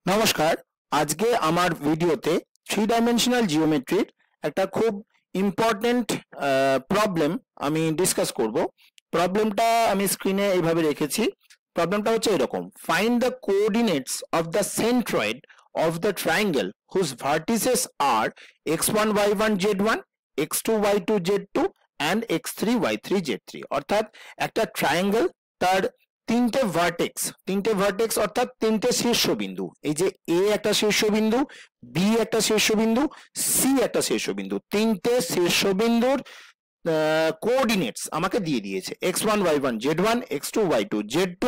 নমস্কার। আজকে আমার ভিডিওতে থ্রি ডাইমেনশনাল জিওমেট্রির একটা খুব ইম্পর্টেন্ট প্রবলেম আমি ডিসকাস করব। প্রবলেমটা আমি স্ক্রিনে এইভাবে রেখেছি। প্রবলেমটা হচ্ছে এরকম: find the coordinates of the centroid of the triangle whose vertices are x1 y1 z1 x2 y2 z2 and x3 y3 z3। অর্থাৎ একটা ট্রায়াঙ্গেল, তার তিনটে ভার্টেক্স অর্থাৎ তিনটে শীর্ষবিন্দু, এই যে এ একটা শীর্ষবিন্দু, বি একটা শীর্ষবিন্দু, সি একটা শীর্ষবিন্দু, তিনটে শীর্ষবিন্দুর কোঅর্ডিনেটস আমাকে দিয়ে দিয়েছে। x1 y1 z1 x2 y2 z2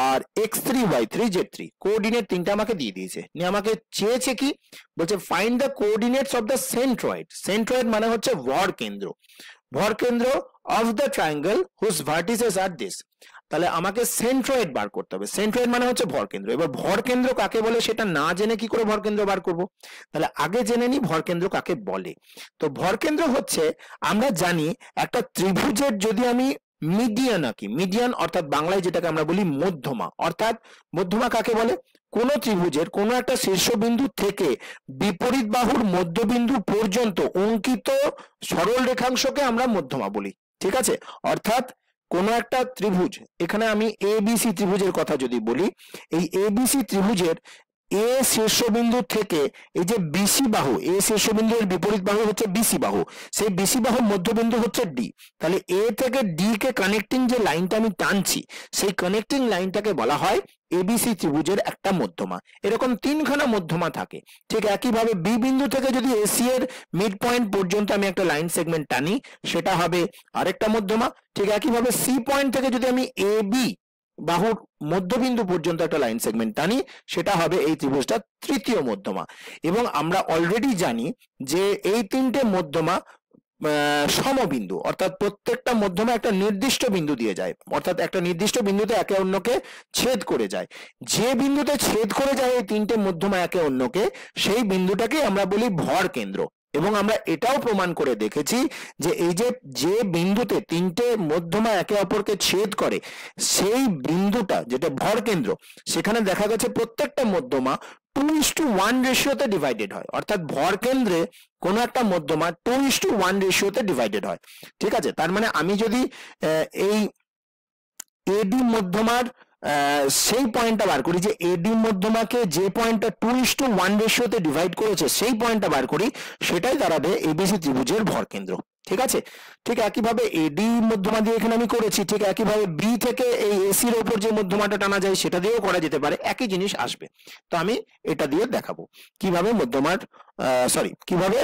আর x3 y3 z3 কোঅর্ডিনেট তিনটা আমাকে দিয়ে দিয়েছে। নিয়ে আমাকে চেয়েছে কি, বলছে find the coordinates of the centroid. Centroid মানে হচ্ছে ভরকেন্দ্র, ভরকেন্দ্র of the triangle whose vertices are this. তাহলে আমাকে সেন্ট্রয়েড বার করতে হবে। সেন্ট্রয়েড মানে হচ্ছে ভরকেন্দ্র। এবার ভরকেন্দ্র কাকে বলে সেটা না জেনে কি করে ভরকেন্দ্র বার করব? তাহলে আগে জেনে নি ভরকেন্দ্র কাকে বলে। তো ভরকেন্দ্র হচ্ছে, আমরা জানি একটা ত্রিভুজের যদি আমি মিডিয়ান আঁকি, মিডিয়ান অর্থাৎ বাংলায় যেটাকে আমরা বলি মধ্যমা, অর্থাৎ মধ্যমা কাকে বলে? কোন ত্রিভুজের কোন একটা শীর্ষবিন্দু থেকে বিপরীত বাহুর মধ্যবিন্দু পর্যন্ত অঙ্কিত সরল রেখাংশকে আমরা মধ্যমা বলি। ঠিক আছে? অর্থাৎ কোন একটা ত্রিভুজ, এখানে আমি এবিসি ত্রিভুজের কথা যদি বলি, এই এবিসি ত্রিভুজের এ শীর্ষবিন্দু থেকে এই যে বিসি বাহু, এ শীর্ষবিন্দু এর বিপরীত বাহু হচ্ছে বিসি বাহু, সেই বিসি বাহুর মধ্যবিন্দু হচ্ছে ডি। তাহলে এ থেকে ডি কে কানেক্টিং যে লাইনটা আমি টানছি, সেই কানেক্টিং লাইনটাকে বলা হয় এবিসি ত্রিভুজের একটা মধ্যমা। এরকম তিনখানা মধ্যমা থাকে। ঠিক একইভাবে বি বিন্দু থেকে যদি এসি এর মিড পয়েন্ট পর্যন্ত আমি একটা লাইন সেগমেন্ট টানি, সেটা হবে আরেকটা মধ্যমা। ঠিক একইভাবে সি পয়েন্ট থেকে যদি আমি এ বি বাহুর মধ্যবিন্দু পর্যন্ত একটা লাইন সেগমেন্ট টানি, সেটা হবে এই ত্রিভুজটা তৃতীয় মধ্যমা। এবং আমরা অলরেডি জানি যে এই তিনটে মধ্যমা সমবিন্দু, অর্থাৎ প্রত্যেকটা মধ্যমা একটা নির্দিষ্ট বিন্দু দিয়ে যায়, অর্থাৎ একটা নির্দিষ্ট বিন্দুতে একে অন্যকে ছেদ করে যায়। যে বিন্দুতে ছেদ করে যায় এই তিনটে মধ্যমা একে অন্যকে, সেই বিন্দুটাকে আমরা বলি ভর কেন্দ্র। এবং আমরা এটাও প্রমাণ করে দেখেছি যে এই যে বিন্দুতে তিনটে মধ্যমা একে অপরকে ছেদ করে, সেই বিন্দুটা যেটা ভর কেন্দ্র, সেখানে দেখা গেছে প্রত্যেকটা মধ্যমা 2:1 রেশিওতে ডিভাইডেড হয়। অর্থাৎ ভর কেন্দ্রে কোন একটা মধ্যমা 2:1 রেশিওতে ডিভাইডেড হয়। ঠিক আছে? তার মানে আমি যদি এই এডি মধ্যমার সেই পয়েন্টটা বার করি, যে এডি মধ্যমাকে যে পয়েন্টটা 2:1 রেশিওতে ডিভাইড করেছে সেই পয়েন্টটা বার করি, সেটাই দাঁড়াবে এবিসি ত্রিভুজের ভরকেন্দ্র। ঠিক আছে? ঠিক একইভাবে এডি মধ্যমা দিয়ে এখানে আমি করেছি, ঠিক একইভাবে বি থেকে এই এসির ওপর যে মধ্যমাটা টানা যায় সেটা দিয়েও করা যেতে পারে, একই জিনিস আসবে। তো আমি এটা দিয়ে দেখাবো কিভাবে মধ্যমার কিভাবে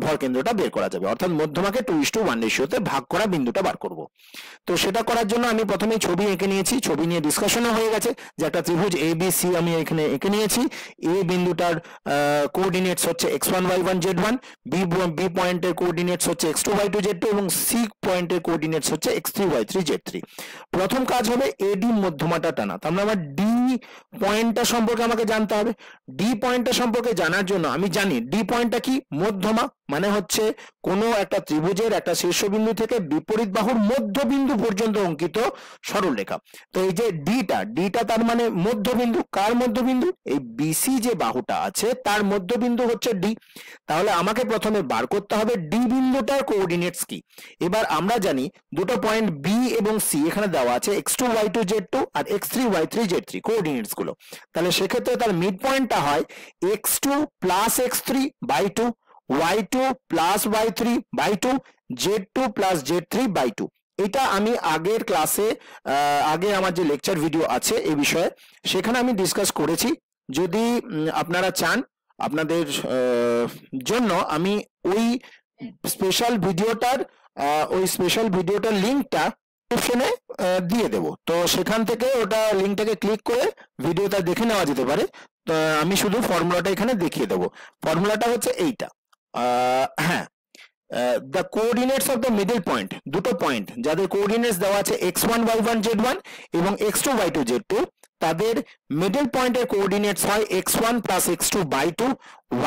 ভরকেন্দ্রটা বের করা যাবে, অর্থাৎ মধ্যমাকে 2:1 রেশিওতে ভাগ করা বিন্দুটা বার করব। তো সেটা করার জন্য আমি প্রথমে ছবি এঁকে নিয়েছি, ছবি নিয়ে ডিসকাশনও হয়ে গেছে যে একটা ত্রিভুজ এ বি সি আমি এখানে এঁকে নিয়েছি। এ বিন্দুটার কোঅর্ডিনেটস হচ্ছে x1 y1 z1, বি পয়েন্টের কোঅর্ডিনেটস হচ্ছে x2 y2 z2 এবং সি পয়েন্টের কোঅর্ডিনেটস হচ্ছে x3 y3 z3। প্রথম কাজ হবে এডি মধ্যমাটা টানা। তার মানে আমার ডি পয়েন্টটা সম্পর্কে আমাকে জানতে হবে। ডি পয়েন্টটা সম্পর্কে জানার জন্য আমি জানি ডি পয়েন্টটা কি, মধ্যমা মানে হচ্ছে কোনো একটা ত্রিভুজের একটা শীর্ষবিন্দু থেকে বিপরীত বাহুর মধ্যবিন্দু পর্যন্ত অঙ্কিত সরলরেখা। তো এই যে ডিটা তার মানে মধ্যবিন্দু। কার মধ্যবিন্দু? এই বিসি যে বাহুটা আছে তার মধ্যবিন্দু হচ্ছে ডি। তাহলে আমাকে প্রথমে বার করতে হবে ডি বিন্দুটার কোঅর্ডিনেটস কি। এবার আমরা জানি দুটো পয়েন্ট বি এবং সি এখানে দেওয়া আছে, x2 y2 z2 আর x3 y3 z3 কোঅর্ডিনেটস গুলো। তাহলে সেক্ষেত্রে তার মিড পয়েন্টটা হয় x2 plus x3 by 2, y2 plus y3 by 2, z2 plus z3 by 2। এটা আমি আগের ক্লাসে আগে আমার যে লেকচার ভিডিও আছে এই বিষয়ে, সেখানে আমি ডিসকাস করেছি। যদি আপনারা চান, আপনাদের জন্য আমি ওই স্পেশাল ভিডিওটার লিঙ্কটা ডেসক্রিপশনে দিয়ে দেব। তো সেখান থেকে ওটা লিঙ্কটাকে ক্লিক করে ভিডিওটা দেখে নেওয়া যেতে পারে। আমি শুধু ফর্মুলাটা এখানে দেখিয়ে দেবো। ফর্মুলাটা হচ্ছে এইটা। হ্যাঁ, the coordinates of the middle point, দুটো পয়েন্ট যাদের কোঅর্ডিনেটস দেওয়া আছে x1 y1 z1 এবং x2 y2 z2, তাদের মিডল পয়েন্টের কোঅর্ডিনেটস হয় x1 plus x2 by 2,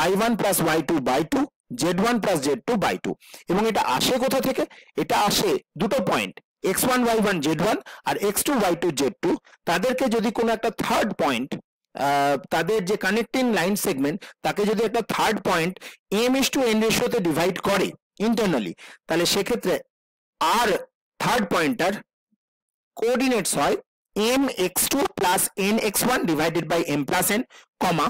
y1 plus y2 by 2, z1 plus z2 by 2। এবং এটা আসে কোথা থেকে? এটা আসে দুটো পয়েন্ট x1 y1 z1 আর x2 y2 z2, তাদেরকে যদি কোনো একটা থার্ড পয়েন্ট তাদের যে কানেক্টিং লাইন সেগমেন্ট তাকে যদি একটা থার্ড পয়েন্ট m/n রেশিওতে ডিভাইড করে ইন্টারনালি, তাহলে সেক্ষেত্রে আর থার্ড পয়েন্টার কোঅর্ডিনেটস হয় mx2 plus nx1 divided by m plus n, comma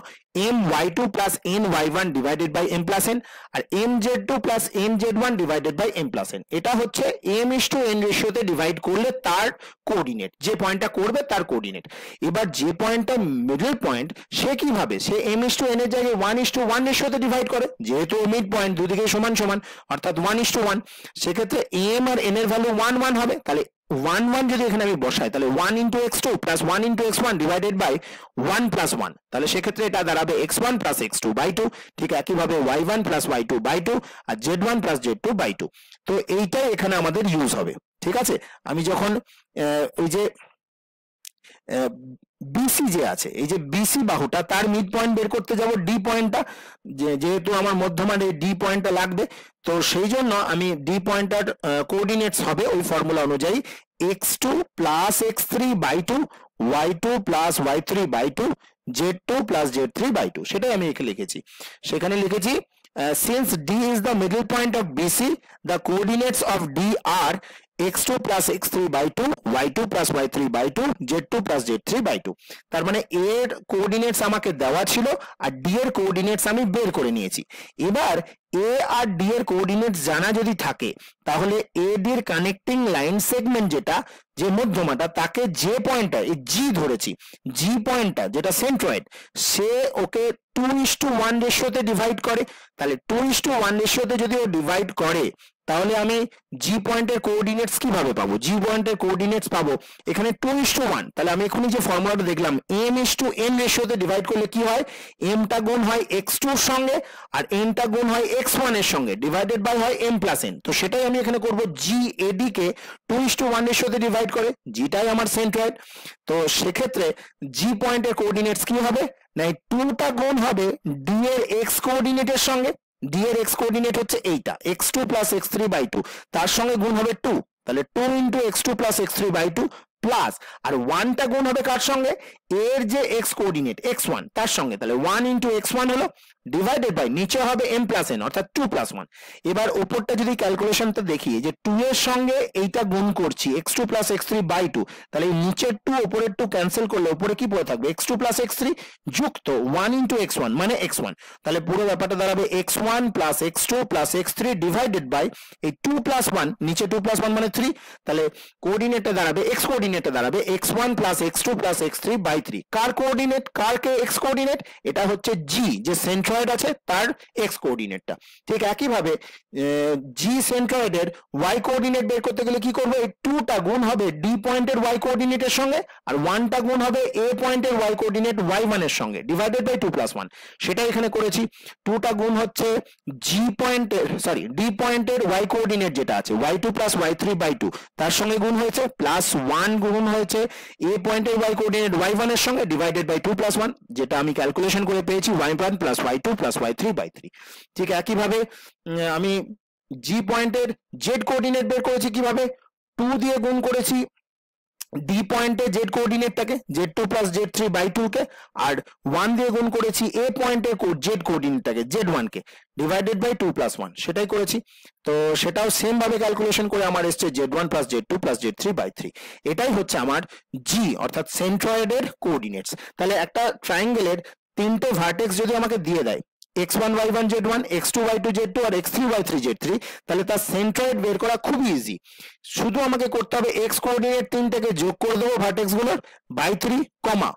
my2 plus ny1 divided by m plus n R mz2 plus mz1 divided by m plus n। এটা হচ্ছে m/n রেশিওতে divide করলে তার coordinate, যে পয়েন্টটা করবে তার coordinate. এবার যে পয়েন্টটা মিডল পয়েন্ট সে কিভাবে, সে m/n এর জায়গায় 1:1 রেশিওতে ডিভাইড করে, যেহেতু মিড পয়েন্ট দুদিকে সমান সমান অর্থাৎ 1:1, সেক্ষেত্রে m আর n এর ভ্যালু 1 হবে। তাহলে 1 যদি এখানে আমি বসাই তাহলে 1 into x2 plus 1 into x1 divided by 1 plus 1, তাহলে সেক্ষেত্রে এটা দাঁড়াবে x1 plus x2 by 2। ঠিক একইভাবে y1 plus y2 by 2 R z1 plus z2 by 2। তো এইটাই এখানে আমাদের ইউজ হবে। ঠিক আছে, আমি যখন এই যে বিসি যে আছে, এই যে বিসি বাহুটা তার মিড পয়েন্ট বের করতে যাব, ডি পয়েন্টটা যেহেতু আমার মধ্যমানে ডি পয়েন্টটা লাগবে, তো সেই জন্য আমি ডি পয়েন্টটার কোঅর্ডিনেটস হবে ওই ফর্মুলা অনুযায়ী x2 plus x3 by 2 y2 plus y3 by 2 z2 plus z3 by 2, সেটাই আমি এখানে লিখেছি। সেখানে লিখেছি since d is the middle point of BC, the coordinates of d are x2 plus x3 by 2 y2 plus y3 by 2 z2 plus z3 by 2। তার মানে এর coordinates আমাকে দেওয়া ছিল আর ডি এর কোঅর্ডিনেটস আমি বের করে নিয়েছি। এবার এ আর ডি এর কোঅর্ডিনেটস জানা যদি থাকে তাহলে এ ডি এর কানেক্টিং লাইন সেগমেন্ট যেটা, যে মধ্যমাটা, তাকে যে পয়েন্টটা এই জি ধরেছি, জি পয়েন্টটা যেটা সেন্ট্রয়েড, সে ওকে 2:1 রেশিওতে ডিভাইড করে। তাহলে 2:1 রেশিওতে যদি ও ডিভাইড করে তাহলে আমি জি পয়েন্টের কোঅর্ডিনেটস কিভাবে পাবো, জি পয়েন্টের কোঅর্ডিনেটস পাবো এখানে 2:1। তাহলে আমি এখনই যে ফর্মুলাটা দেখলাম m/n রেশিওতে ডিভাইড করলে কি হয়, m টা গুণ হয় x2 এর সঙ্গে আর n টা গুণ হয় x1 এর সঙ্গে, ডিভাইডেড বাই হয় m plus n। তো সেটাই আমি এখানে করব, জি এডি কে 2:1 রেশিওতে ডিভাইড করে, জিটাই আমার সেন্ট্রয়েড। তো সেক্ষেত্রে জি পয়েন্টের কোঅর্ডিনেটস কি হবে না, 2 টা গুণ হবে ডি এর x কোঅর্ডিনেটের সঙ্গে, ডি এর x কোঅর্ডিনেট হচ্ছে এইটা x2 plus x3 by 2, তার সঙ্গে গুণ হবে 2, তাহলে 2 into x2 plus x3 by 2 plus আর 1 টা গুণ হবে কার সঙ্গে, এর যে x কোঅর্ডিনেট x1 তার সঙ্গে, তাহলে 1 into x1 হলো ডিভাইডেড বাই নিচে হবে m plus n অর্থাৎ 2 plus 1। এবার উপরটা যদি ক্যালকুলেশনটা দেখি যে 2 এর সঙ্গে এইটা গুণ করছি x2 plus x3 by 2, তাহলে এই নিচের 2 উপরের 2 ক্যান্সেল করলে উপরে কি পড়ে থাকবে x2 plus x3 যুক্ত 1 into x1 মানে x1, তাহলে পুরো ব্যাপারটা দাঁড়াবে x1 plus x2 plus x3 divided by এই 2 plus 1, নিচে 2 plus 1 মানে 3, তাহলে কোঅর্ডিনেটটা দাঁড়াবে x কোঅর্ডিনেটটা দাঁড়াবে x1 plus x2 plus x3 by 3। Car coordinate, car K x coordinate, এটা হচ্ছে জি যে সেন্ট্রয়েড আছে তার x কোঅর্ডিনেটটা। ঠিক একই ভাবে জি সেন্ট্রয়েডের y কোঅর্ডিনেট বের করতে গেলে কি করব, এই 2 টা গুণ হবে ডি পয়েন্টের y কোঅর্ডিনেটের সঙ্গে আর 1 টা গুণ হবে a পয়েন্টের y কোঅর্ডিনেট y1 এর সঙ্গে, ডিভাইডেড বাই 2 plus 1, সেটা এখানে করেছি। 2 টা গুণ হচ্ছে জি পয়েন্টের ডি পয়েন্টের y কোঅর্ডিনেট যেটা আছে y2 plus y3 by 2, তার সঙ্গে গুণ হয়েছে, প্লাস 1 গুণ হয়েছে a পয়েন্টের y কোঅর্ডিনেট y1 এর সঙ্গে, ডিভাইডেড বাই 2 plus 1, যেটা আমি ক্যালকুলেশন করে পেয়েছি y1 plus y2 plus y3 by 3। ঠিক একই ভাবে আমি জি পয়েন্টের জেড কোঅর্ডিনেট বের করেছি কিভাবে, 2 দিয়ে গুণ করেছি ডি পয়েন্টে জেড কোঅর্ডিনেটটাকে z2 plus z3 by 2 কে, আর 1 দিয়ে গুণ করেছি a পয়েন্টের জেড কোঅর্ডিনেটটাকে z1 কে, ডিভাইডেড বাই 2 plus 1, সেটাই করেছি। তো সেটাও সেম ভাবে ক্যালকুলেশন করে আমার এসছে z1 plus z2 plus z3 by 3। এটাই হচ্ছে আমার জি অর্থাৎ সেন্ট্রয়েডের কোঅর্ডিনেটস। তাহলে একটা ট্রায়াঙ্গেলের তিনটে ভার্টেক্স যদি আমাকে দিয়ে দেয় x1 y1 z1 x2 y2 z2 আর x3 y3 z3, তাহলে তার সেন্ট্রয়েড বের করা খুব ইজি। শুধু আমাকে করতে হবে x কোঅর্ডিনেট তিনটাকে যোগ করে দেবো ভার্টেক্স গুলোর বাই 3, কমা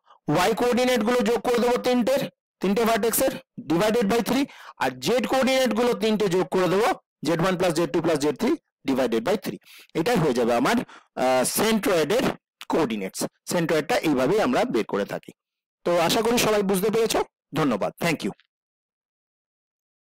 y কোঅর্ডিনেট গুলো যোগ করে দেবো তিনটে ভার্টেক্সের ডিভাইডেড বাই 3, আর z কোঅর্ডিনেট গুলো তিনটে যোগ করে দেবো z1 plus z2 plus z3 divided by 3। এটাই হয়ে যাবে আমার সেন্ট্রয়েডের কোঅর্ডিনেটস। সেন্ট্রয়েডটা এইভাবেই আমরা বের করে থাকি। তো আশা করি সবাই বুঝতে পেরেছো। ধন্যবাদ, থ্যাংক ইউ।